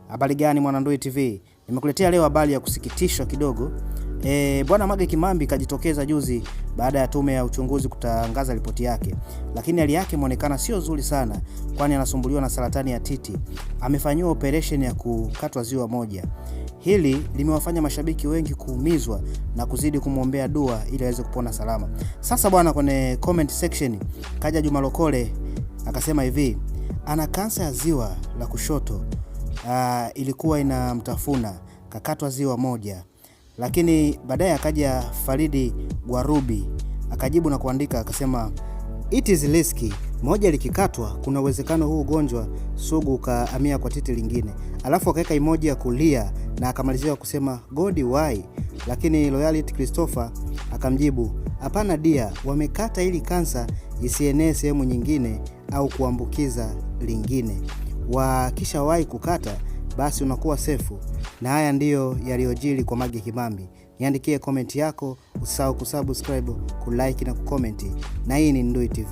Habari gani mwana Ndui TV? Nimekuletea leo habari ya kusikitisha kidogo. Bwana Mange Kimambi kajitokeza juzi baada ya tume ya uchunguzi kutangaza ripoti yake. Lakini hali yake inaonekana sio nzuri sana, kwani anasumbuliwa na saratani ya titi. Amefanyiwa operation ya kukatwa ziwa moja. Hili limewafanya mashabiki wengi kuumizwa na kuzidi kumwombea dua ili aweze kupona salama. Sasa bwana, kwenye comment section kaja Juma Lokole akasema hivi, ana kansa ya ziwa la kushoto. Ilikuwa inamtafuna, kakatwa ziwa moja. Lakini baadaye akaja Faridi Gwarubi akajibu na kuandika akasema, it is risky, moja likikatwa kuna uwezekano huu ugonjwa sugu ukahamia kwa titi lingine. Alafu akaweka emoji ya kulia na akamalizia kusema God why. Lakini Loyalty Christopher akamjibu, hapana dia, wamekata ili kansa isienee sehemu nyingine au kuambukiza lingine. Wakisha wahi kukata basi unakuwa safe. Na haya ndiyo yaliyojiri kwa Mange Kimambi. Niandikie comment yako, usahau kusubscribe, kulike na kucomment. Na hii ni Ndui TV.